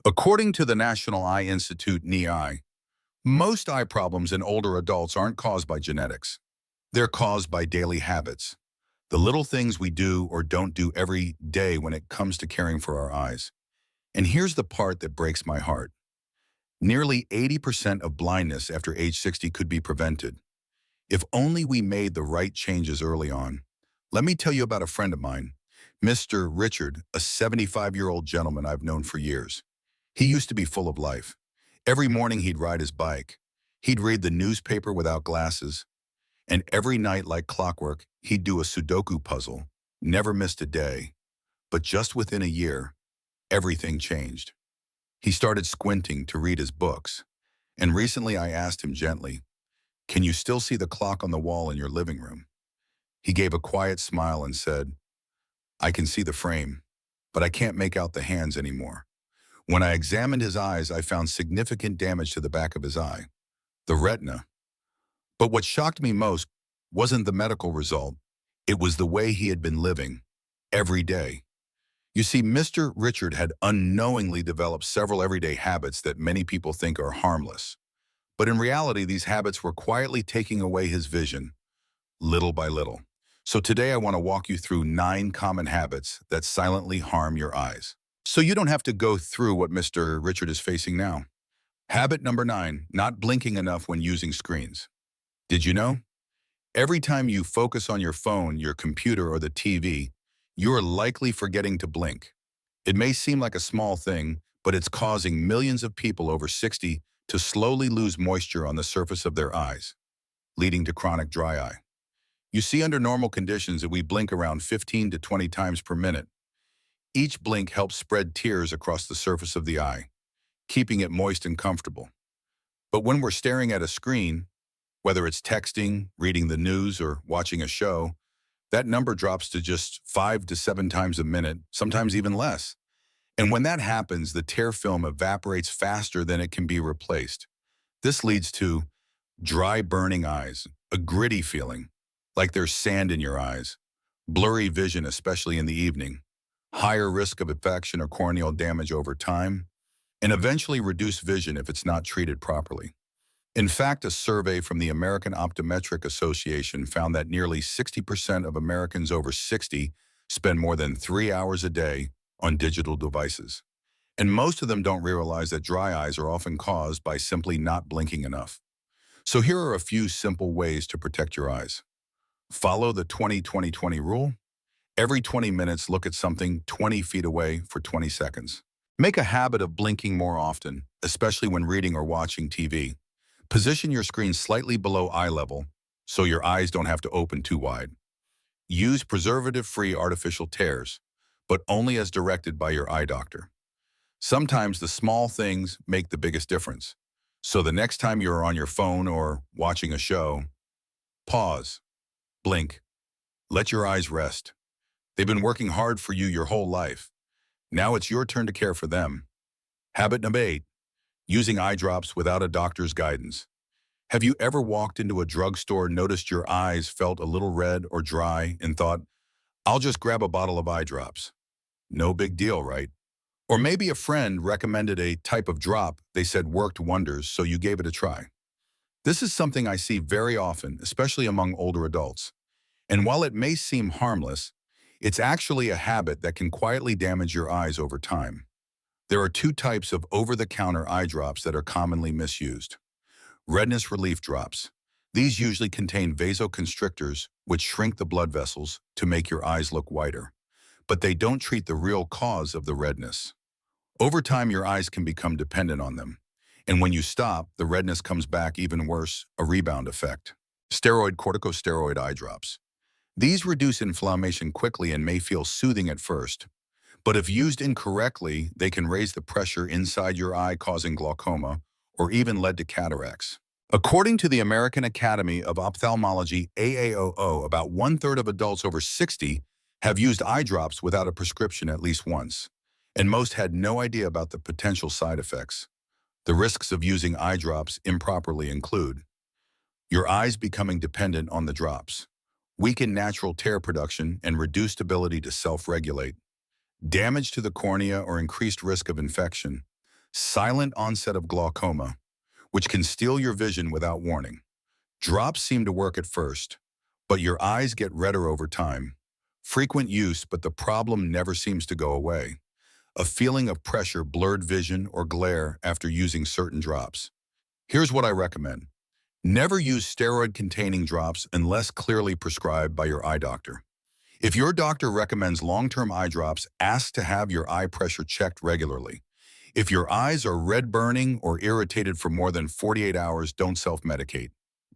According to the National Eye Institute (NEI), most eye problems in older adults aren't caused by genetics. They're caused by daily habits, the little things we do or don't do every day when it comes to caring for our eyes. And here's the part that breaks my heart. Nearly 80% of blindness after age 60 could be prevented, if only we made the right changes early on. Let me tell you about a friend of mine, Mr. Richard, a 75-year-old gentleman I've known for years. He used to be full of life. Every morning he'd ride his bike. He'd read the newspaper without glasses. And every night, like clockwork, he'd do a Sudoku puzzle. Never missed a day. But just within a year, everything changed. He started squinting to read his books. And recently I asked him gently, "Can you still see the clock on the wall in your living room?" He gave a quiet smile and said, "I can see the frame, but I can't make out the hands anymore." When I examined his eyes, I found significant damage to the back of his eye, the retina. But what shocked me most wasn't the medical result. It was the way he had been living every day. You see, Mr. Richard had unknowingly developed several everyday habits that many people think are harmless. But in reality, these habits were quietly taking away his vision, little by little. So today I want to walk you through 9 common habits that silently harm your eyes, so you don't have to go through what Mr. Richard is facing now. Habit number 9, not blinking enough when using screens. Did you know? Every time you focus on your phone, your computer, or the TV, you are likely forgetting to blink. It may seem like a small thing, but it's causing millions of people over 60 to slowly lose moisture on the surface of their eyes, leading to chronic dry eye. You see, under normal conditions, that we blink around 15 to 20 times per minute. Each blink helps spread tears across the surface of the eye, keeping it moist and comfortable. But when we're staring at a screen, whether it's texting, reading the news, or watching a show, that number drops to just 5 to 7 times a minute, sometimes even less. And when that happens, the tear film evaporates faster than it can be replaced. This leads to dry, burning eyes, a gritty feeling, like there's sand in your eyes, blurry vision, especially in the evening, higher risk of infection or corneal damage over time, and eventually reduced vision if it's not treated properly. In fact, a survey from the American Optometric Association found that nearly 60% of Americans over 60 spend more than 3 hours a day on digital devices. And most of them don't realize that dry eyes are often caused by simply not blinking enough. So here are a few simple ways to protect your eyes. Follow the 20-20-20 rule. Every 20 minutes, look at something 20 feet away for 20 seconds. Make a habit of blinking more often, especially when reading or watching TV. Position your screen slightly below eye level so your eyes don't have to open too wide. Use preservative-free artificial tears, but only as directed by your eye doctor. Sometimes the small things make the biggest difference. So the next time you're on your phone or watching a show, pause, blink, let your eyes rest. They've been working hard for you your whole life. Now it's your turn to care for them. Habit number 8, using eye drops without a doctor's guidance. Have you ever walked into a drugstore, noticed your eyes felt a little red or dry, and thought, "I'll just grab a bottle of eye drops"? No big deal, right? Or maybe a friend recommended a type of drop they said worked wonders, so you gave it a try. This is something I see very often, especially among older adults. And while it may seem harmless, it's actually a habit that can quietly damage your eyes over time. There are 2 types of over-the-counter eye drops that are commonly misused. Redness relief drops. These usually contain vasoconstrictors, which shrink the blood vessels to make your eyes look whiter. But they don't treat the real cause of the redness. Over time, your eyes can become dependent on them. And when you stop, the redness comes back even worse, a rebound effect. Corticosteroid eye drops. These reduce inflammation quickly and may feel soothing at first. But if used incorrectly, they can raise the pressure inside your eye, causing glaucoma, or even lead to cataracts. According to the American Academy of Ophthalmology, AAOO, about 1/3 of adults over 60 have used eye drops without a prescription at least once, and most had no idea about the potential side effects. The risks of using eye drops improperly include your eyes becoming dependent on the drops, weakened natural tear production and reduced ability to self-regulate, damage to the cornea or increased risk of infection. silent onset of glaucoma, which can steal your vision without warning. Drops seem to work at first, but your eyes get redder over time. Frequent use, but the problem never seems to go away. A feeling of pressure, blurred vision, or glare after using certain drops. Here's what I recommend. Never use steroid-containing drops unless clearly prescribed by your eye doctor. If your doctor recommends long-term eye drops, ask to have your eye pressure checked regularly. If your eyes are red burning or irritated for more than 48 hours, don't self-medicate.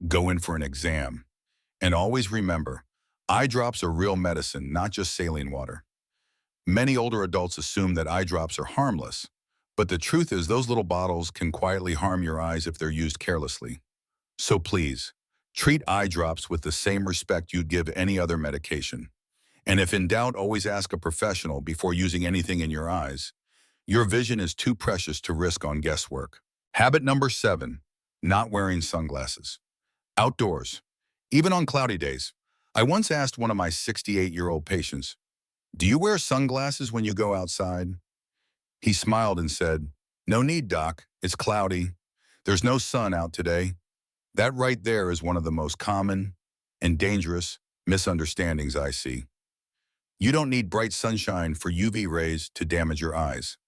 Go in for an exam. And always remember, eye drops are real medicine, not just saline water. Many older adults assume that eye drops are harmless, but the truth is those little bottles can quietly harm your eyes if they're used carelessly. So please, treat eye drops with the same respect you'd give any other medication. And if in doubt, always ask a professional before using anything in your eyes. Your vision is too precious to risk on guesswork. Habit number 7, not wearing sunglasses. Outdoors, even on cloudy days. I once asked one of my 68-year-old patients, "Do you wear sunglasses when you go outside?" He smiled and said, "No need, doc. It's cloudy. There's no sun out today." That right there is one of the most common and dangerous misunderstandings I see. You don't need bright sunshine for UV rays to damage your eyes.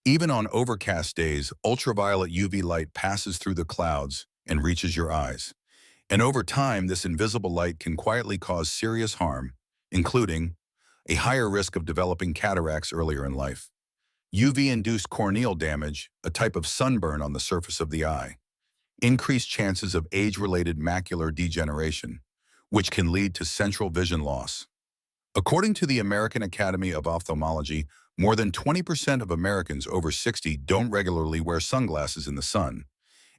Even on overcast days, ultraviolet UV light passes through the clouds and reaches your eyes. And over time, this invisible light can quietly cause serious harm, including a higher risk of developing cataracts earlier in life, UV-induced corneal damage, a type of sunburn on the surface of the eye, increased chances of age-related macular degeneration, which can lead to central vision loss. According to the American Academy of Ophthalmology, more than 20% of Americans over 60 don't regularly wear sunglasses in the sun,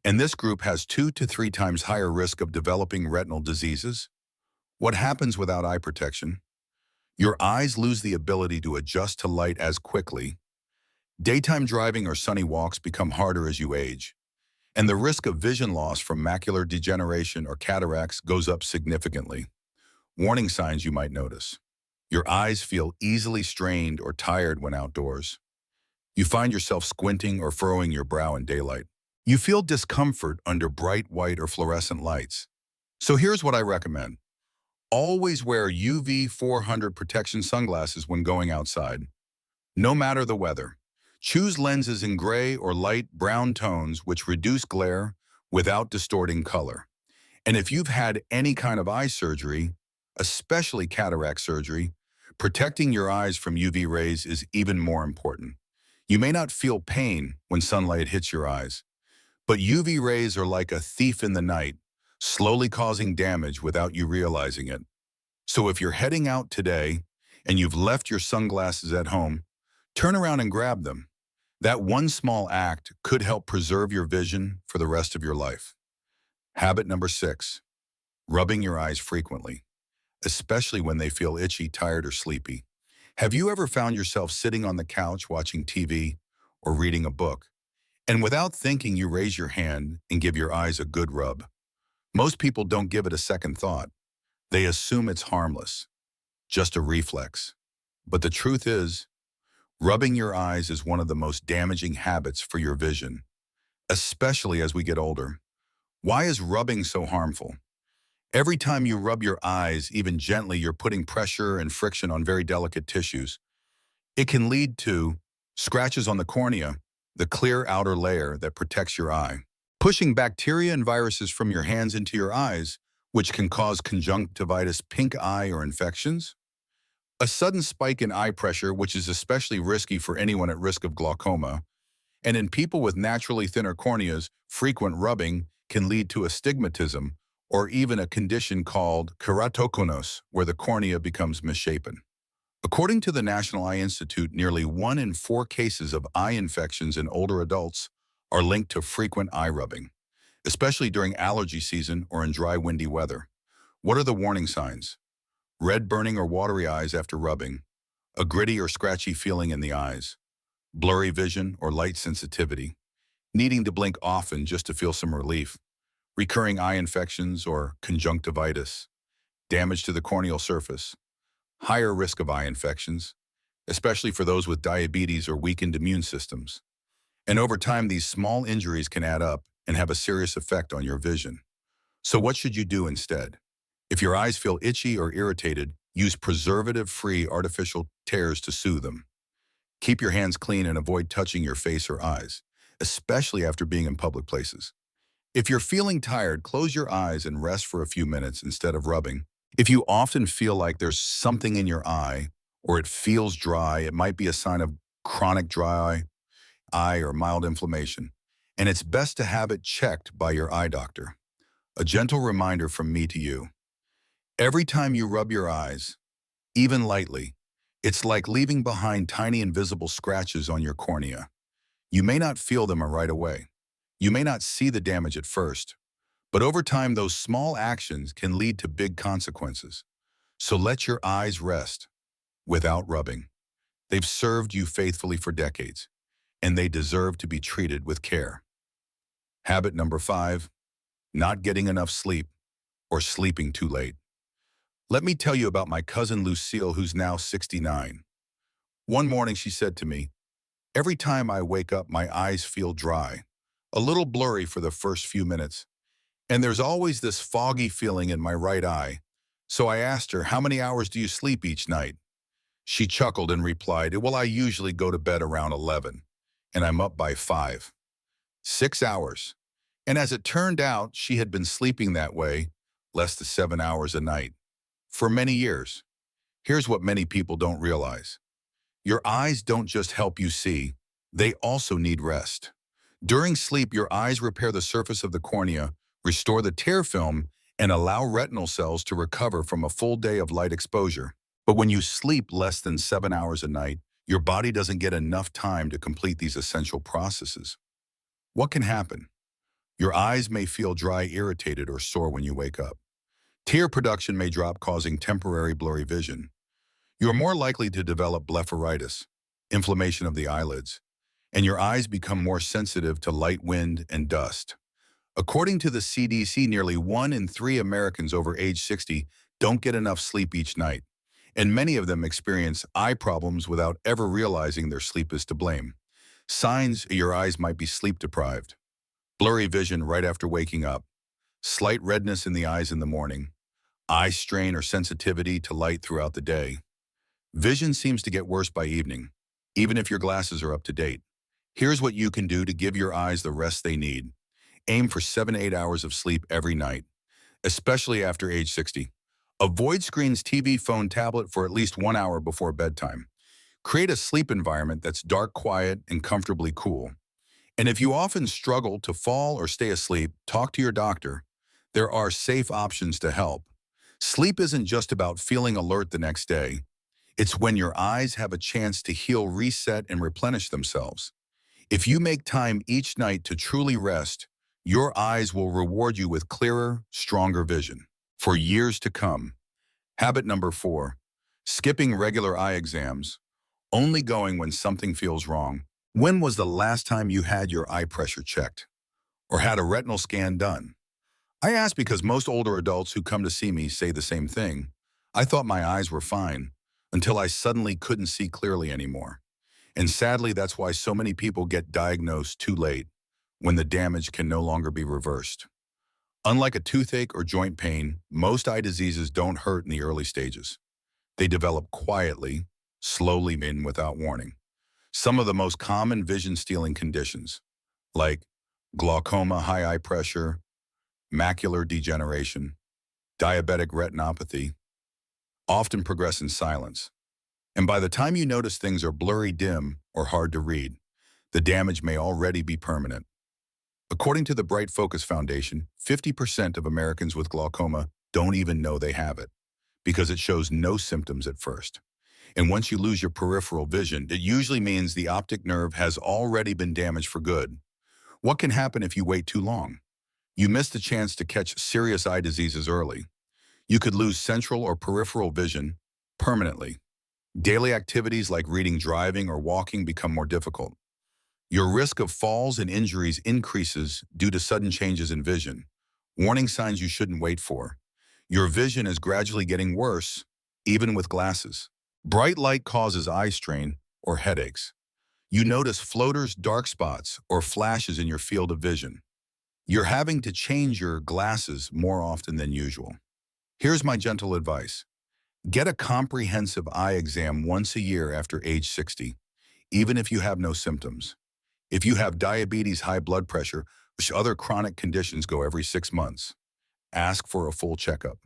and this group has 2 to 3 times higher risk of developing retinal diseases. What happens without eye protection? Your eyes lose the ability to adjust to light as quickly. Daytime driving or sunny walks become harder as you age, and the risk of vision loss from macular degeneration or cataracts goes up significantly. Warning signs you might notice. Your eyes feel easily strained or tired when outdoors. You find yourself squinting or furrowing your brow in daylight. You feel discomfort under bright white or fluorescent lights. So here's what I recommend. Always wear UV 400 protection sunglasses when going outside. No matter the weather. Choose lenses in gray or light brown tones which reduce glare without distorting color. And if you've had any kind of eye surgery, especially cataract surgery, protecting your eyes from UV rays is even more important. You may not feel pain when sunlight hits your eyes, but UV rays are like a thief in the night, slowly causing damage without you realizing it. So if you're heading out today and you've left your sunglasses at home, turn around and grab them. That one small act could help preserve your vision for the rest of your life. Habit number 6, rubbing your eyes frequently, especially when they feel itchy, tired, or sleepy. Have you ever found yourself sitting on the couch watching TV or reading a book, and without thinking you raise your hand and give your eyes a good rub? Most people don't give it a second thought. They assume it's harmless, just a reflex. But the truth is, rubbing your eyes is one of the most damaging habits for your vision, especially as we get older. Why is rubbing so harmful? Every time you rub your eyes, even gently, you're putting pressure and friction on very delicate tissues. It can lead to scratches on the cornea, the clear outer layer that protects your eye, pushing bacteria and viruses from your hands into your eyes, which can cause conjunctivitis, pink eye, or infections. A sudden spike in eye pressure, which is especially risky for anyone at risk of glaucoma. And in people with naturally thinner corneas, frequent rubbing can lead to astigmatism, or even a condition called keratoconus, where the cornea becomes misshapen. According to the National Eye Institute, nearly 1 in 4 cases of eye infections in older adults are linked to frequent eye rubbing, especially during allergy season or in dry, windy weather. What are the warning signs? Red burning or watery eyes after rubbing, a gritty or scratchy feeling in the eyes, blurry vision or light sensitivity, needing to blink often just to feel some relief, recurring eye infections or conjunctivitis, damage to the corneal surface, higher risk of eye infections, especially for those with diabetes or weakened immune systems, And over time, these small injuries can add up and have a serious effect on your vision. So what should you do instead? If your eyes feel itchy or irritated, use preservative-free artificial tears to soothe them. Keep your hands clean and avoid touching your face or eyes, especially after being in public places. If you're feeling tired, close your eyes and rest for a few minutes instead of rubbing. If you often feel like there's something in your eye or it feels dry, it might be a sign of chronic dry eye or mild inflammation, and it's best to have it checked by your eye doctor. A gentle reminder from me to you. Every time you rub your eyes, even lightly, it's like leaving behind tiny invisible scratches on your cornea. You may not feel them right away. You may not see the damage at first, but over time those small actions can lead to big consequences. So let your eyes rest without rubbing. They've served you faithfully for decades, and they deserve to be treated with care. Habit number 5, not getting enough sleep or sleeping too late. Let me tell you about my cousin Lucille, who's now 69. One morning she said to me, "Every time I wake up, my eyes feel dry, a little blurry for the first few minutes, and there's always this foggy feeling in my right eye." So I asked her, "How many hours do you sleep each night?" She chuckled and replied, "Well, I usually go to bed around 11, and I'm up by 5. 6 hours. And as it turned out, she had been sleeping that way, less than 7 hours a night, for many years. Here's what many people don't realize. Your eyes don't just help you see, they also need rest. During sleep, your eyes repair the surface of the cornea, restore the tear film, and allow retinal cells to recover from a full day of light exposure. But when you sleep less than 7 hours a night, your body doesn't get enough time to complete these essential processes. What can happen? Your eyes may feel dry, irritated, or sore when you wake up. Tear production may drop, causing temporary blurry vision. You are more likely to develop blepharitis, inflammation of the eyelids, and your eyes become more sensitive to light, wind, and dust. According to the CDC, nearly 1 in 3 Americans over age 60 don't get enough sleep each night, and many of them experience eye problems without ever realizing their sleep is to blame. Signs your eyes might be sleep deprived. Blurry vision right after waking up, slight redness in the eyes in the morning, eye strain or sensitivity to light throughout the day. Vision seems to get worse by evening, even if your glasses are up to date. Here's what you can do to give your eyes the rest they need. Aim for 7 to 8 hours of sleep every night, especially after age 60. Avoid screens, TV, phone, tablet for at least 1 hour before bedtime. Create a sleep environment that's dark, quiet, and comfortably cool. And if you often struggle to fall or stay asleep, talk to your doctor. There are safe options to help. Sleep isn't just about feeling alert the next day. It's when your eyes have a chance to heal, reset, and replenish themselves. If you make time each night to truly rest, your eyes will reward you with clearer, stronger vision for years to come. Habit number 4, skipping regular eye exams, only going when something feels wrong. When was the last time you had your eye pressure checked or had a retinal scan done? I ask because most older adults who come to see me say the same thing. I thought my eyes were fine until I suddenly couldn't see clearly anymore. And sadly, that's why so many people get diagnosed too late, when the damage can no longer be reversed. Unlike a toothache or joint pain, most eye diseases don't hurt in the early stages. They develop quietly, slowly, and without warning. Some of the most common vision-stealing conditions, like glaucoma, high eye pressure, macular degeneration, diabetic retinopathy, often progress in silence. And by the time you notice things are blurry, dim, or hard to read, the damage may already be permanent. According to the Bright Focus Foundation, 50% of Americans with glaucoma don't even know they have it because it shows no symptoms at first. And once you lose your peripheral vision, it usually means the optic nerve has already been damaged for good. What can happen if you wait too long? You miss the chance to catch serious eye diseases early. You could lose central or peripheral vision permanently. Daily activities like reading, driving, or walking become more difficult. Your risk of falls and injuries increases due to sudden changes in vision. Warning signs you shouldn't wait for. Your vision is gradually getting worse, even with glasses. Bright light causes eye strain or headaches. You notice floaters, dark spots, or flashes in your field of vision. You're having to change your glasses more often than usual. Here's my gentle advice. Get a comprehensive eye exam once a year after age 60, even if you have no symptoms. If you have diabetes, high blood pressure, or other chronic conditions, go every 6 months. Ask for a full checkup.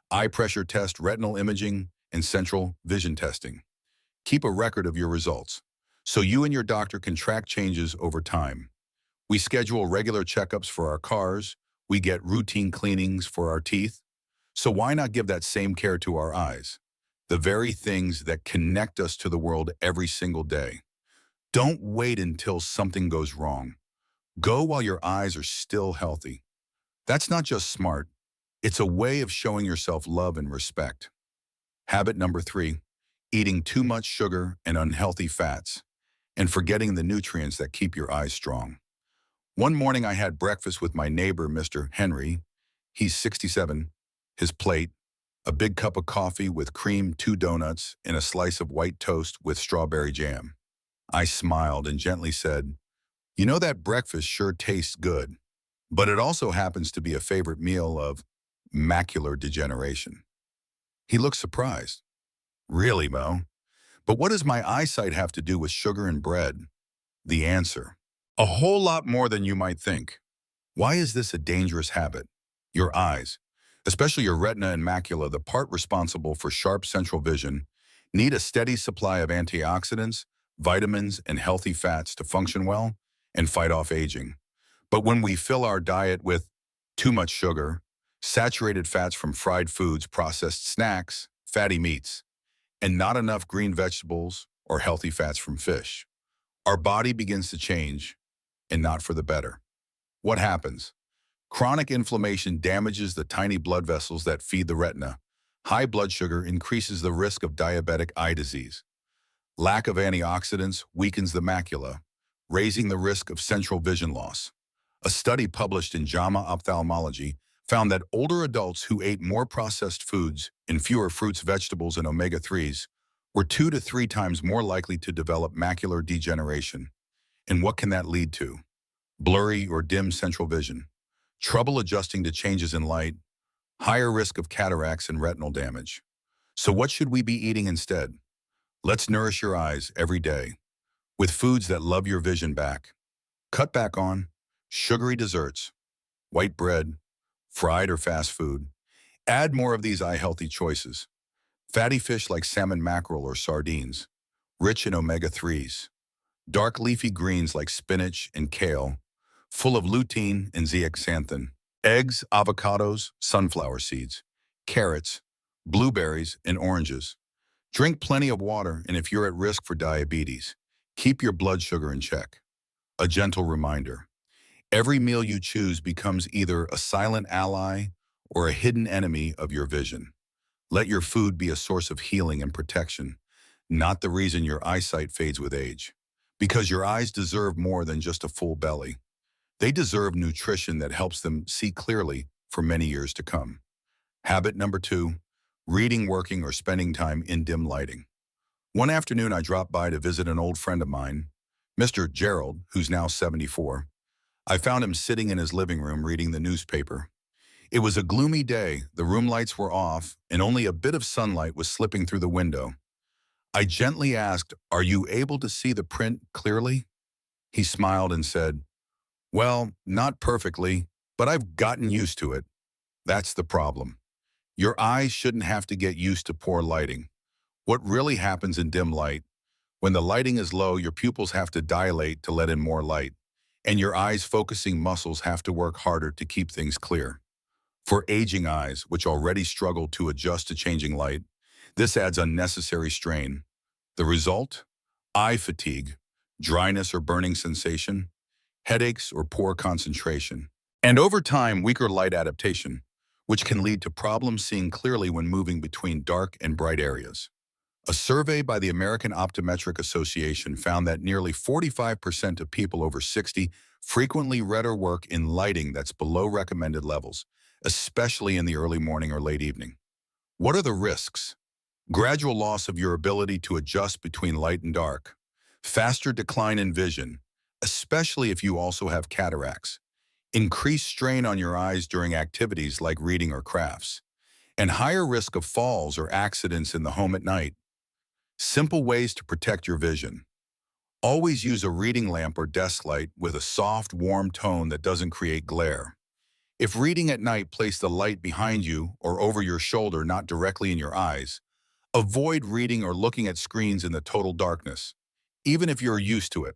Eye pressure test, retinal imaging, and central vision testing. Keep a record of your results so you and your doctor can track changes over time. We schedule regular checkups for our cars. We get routine cleanings for our teeth. So why not give that same care to our eyes? The very things that connect us to the world every single day. Don't wait until something goes wrong. Go while your eyes are still healthy. That's not just smart. It's a way of showing yourself love and respect. Habit number 3, eating too much sugar and unhealthy fats, and forgetting the nutrients that keep your eyes strong. One morning I had breakfast with my neighbor, Mr. Henry. He's 67. His plate, a big cup of coffee with cream, 2 donuts, and a slice of white toast with strawberry jam. I smiled and gently said, "You know, that breakfast sure tastes good, but it also happens to be a favorite meal of macular degeneration." He looked surprised. "Really, Mo? But what does my eyesight have to do with sugar and bread?" The answer: a whole lot more than you might think. Why is this a dangerous habit? Your eyes, especially your retina and macula, the part responsible for sharp central vision, need a steady supply of antioxidants, vitamins, and healthy fats to function well and fight off aging. But when we fill our diet with too much sugar, saturated fats from fried foods, processed snacks, fatty meats, and not enough green vegetables or healthy fats from fish, our body begins to change, and not for the better. What happens? Chronic inflammation damages the tiny blood vessels that feed the retina. High blood sugar increases the risk of diabetic eye disease. Lack of antioxidants weakens the macula, raising the risk of central vision loss. A study published in JAMA Ophthalmology found that older adults who ate more processed foods and fewer fruits, vegetables, and omega-3s were 2 to 3 times more likely to develop macular degeneration. And what can that lead to? Blurry or dim central vision, trouble adjusting to changes in light, higher risk of cataracts and retinal damage. So what should we be eating instead? Let's nourish your eyes every day with foods that love your vision back. Cut back on sugary desserts, white bread, fried or fast food. Add more of these eye-healthy choices. Fatty fish like salmon, mackerel, or sardines, rich in omega-3s. Dark leafy greens like spinach and kale, full of lutein and zeaxanthin. Eggs, avocados, sunflower seeds, carrots, blueberries, and oranges. Drink plenty of water, and if you're at risk for diabetes, keep your blood sugar in check. A gentle reminder: every meal you choose becomes either a silent ally or a hidden enemy of your vision. Let your food be a source of healing and protection, not the reason your eyesight fades with age. Because your eyes deserve more than just a full belly. They deserve nutrition that helps them see clearly for many years to come. Habit number 2, reading, working, or spending time in dim lighting. One afternoon, I dropped by to visit an old friend of mine, Mr. Gerald, who's now 74. I found him sitting in his living room reading the newspaper. It was a gloomy day, the room lights were off, and only a bit of sunlight was slipping through the window. I gently asked, "Are you able to see the print clearly?" He smiled and said, "Well, not perfectly, but I've gotten used to it." That's the problem. Your eyes shouldn't have to get used to poor lighting. What really happens in dim light? When the lighting is low, your pupils have to dilate to let in more light, and your eyes' focusing muscles have to work harder to keep things clear. For aging eyes, which already struggle to adjust to changing light, this adds unnecessary strain. The result? Eye fatigue, dryness or burning sensation, headaches or poor concentration, and over time, weaker light adaptation, which can lead to problems seeing clearly when moving between dark and bright areas. A survey by the American Optometric Association found that nearly 45% of people over 60 frequently read or work in lighting that's below recommended levels, especially in the early morning or late evening. What are the risks? Gradual loss of your ability to adjust between light and dark, faster decline in vision, especially if you also have cataracts, increased strain on your eyes during activities like reading or crafts, and higher risk of falls or accidents in the home at night. Simple ways to protect your vision. Always use a reading lamp or desk light with a soft, warm tone that doesn't create glare. If reading at night, place the light behind you or over your shoulder, not directly in your eyes. Avoid reading or looking at screens in the total darkness, even if you're used to it.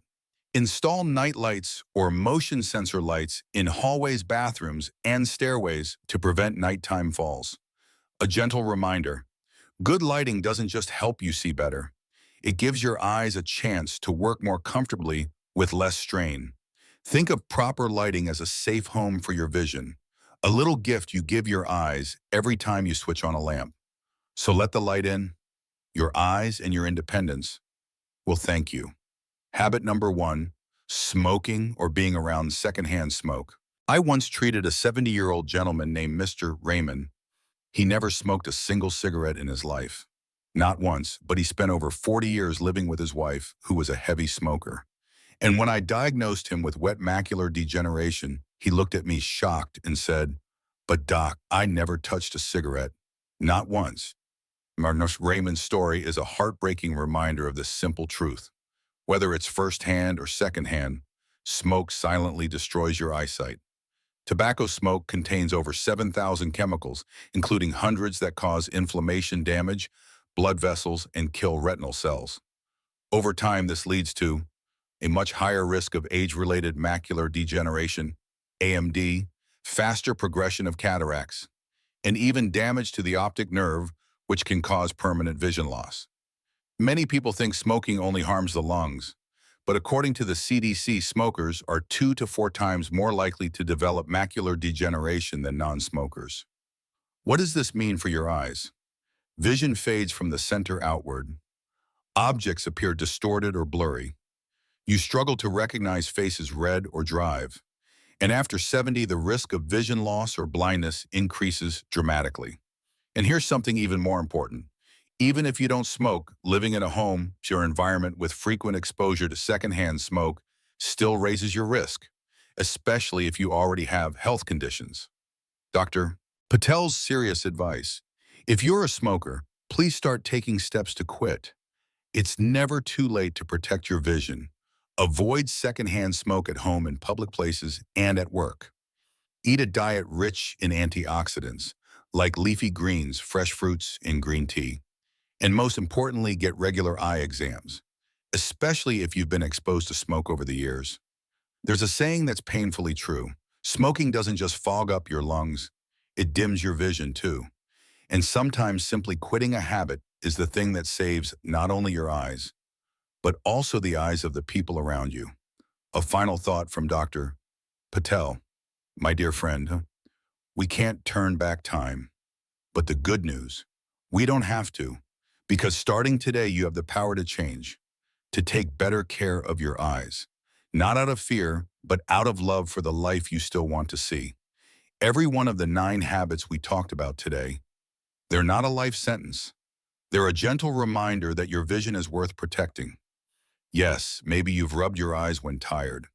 Install night lights or motion sensor lights in hallways, bathrooms, and stairways to prevent nighttime falls. A gentle reminder: good lighting doesn't just help you see better. It gives your eyes a chance to work more comfortably with less strain. Think of proper lighting as a safe home for your vision, a little gift you give your eyes every time you switch on a lamp. So let the light in. Your eyes and your independence will thank you. Habit number 1, smoking or being around secondhand smoke. I once treated a 70-year-old gentleman named Mr. Raymond. He never smoked a single cigarette in his life. Not once, but he spent over 40 years living with his wife, who was a heavy smoker. And when I diagnosed him with wet macular degeneration, he looked at me shocked and said, "But doc, I never touched a cigarette. Not once." Raymond's story is a heartbreaking reminder of this simple truth. Whether it's firsthand or secondhand, smoke silently destroys your eyesight. Tobacco smoke contains over 7,000 chemicals, including hundreds that cause inflammation, damage blood vessels, and kill retinal cells. Over time, this leads to a much higher risk of age-related macular degeneration, AMD, faster progression of cataracts, and even damage to the optic nerve, which can cause permanent vision loss. Many people think smoking only harms the lungs, but according to the CDC, smokers are 2 to 4 times more likely to develop macular degeneration than non-smokers. What does this mean for your eyes? Vision fades from the center outward. Objects appear distorted or blurry. You struggle to recognize faces, read, or drive. And after 70, the risk of vision loss or blindness increases dramatically. And here's something even more important. Even if you don't smoke, living in a home, your environment with frequent exposure to secondhand smoke still raises your risk, especially if you already have health conditions. Dr. Patel's serious advice: if you're a smoker, please start taking steps to quit. It's never too late to protect your vision. Avoid secondhand smoke at home, in public places, and at work. Eat a diet rich in antioxidants, like leafy greens, fresh fruits, and green tea. And most importantly, get regular eye exams, especially if you've been exposed to smoke over the years. There's a saying that's painfully true. Smoking doesn't just fog up your lungs, it dims your vision too. And sometimes simply quitting a habit is the thing that saves not only your eyes, but also the eyes of the people around you. A final thought from Dr. Patel. My dear friend, we can't turn back time. But the good news, we don't have to. Because starting today, you have the power to change, to take better care of your eyes. Not out of fear, but out of love for the life you still want to see. Every one of the 9 habits we talked about today, they're not a life sentence. They're a gentle reminder that your vision is worth protecting. Yes, maybe you've rubbed your eyes when tired,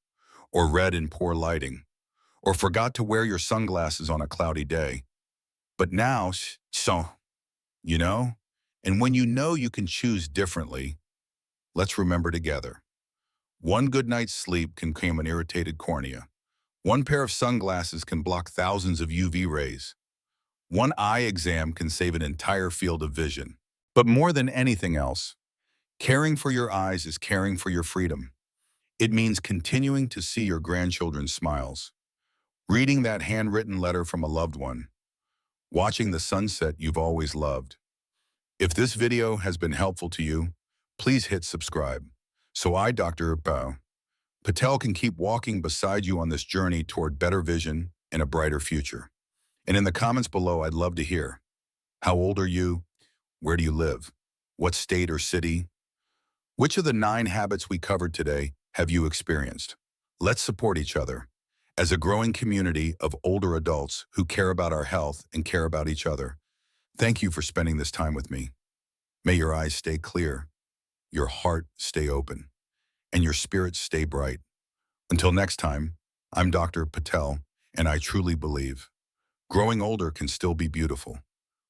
or read in poor lighting, or forgot to wear your sunglasses on a cloudy day. But now, you know, and when you know you can choose differently, let's remember together. One good night's sleep can calm an irritated cornea. One pair of sunglasses can block thousands of UV rays. One eye exam can save an entire field of vision. But more than anything else, caring for your eyes is caring for your freedom. It means continuing to see your grandchildren's smiles, reading that handwritten letter from a loved one, watching the sunset you've always loved. If this video has been helpful to you, please hit subscribe so I, Dr. Patel, can keep walking beside you on this journey toward better vision and a brighter future. And in the comments below, I'd love to hear: how old are you? Where do you live? What state or city? Which of the 9 habits we covered today have you experienced? Let's support each other as a growing community of older adults who care about our health and care about each other. Thank you for spending this time with me. May your eyes stay clear, your heart stay open, and your spirits stay bright. Until next time, I'm Dr. Patel, and I truly believe growing older can still be beautiful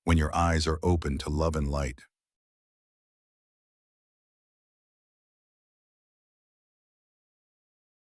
when your eyes are open to love and light.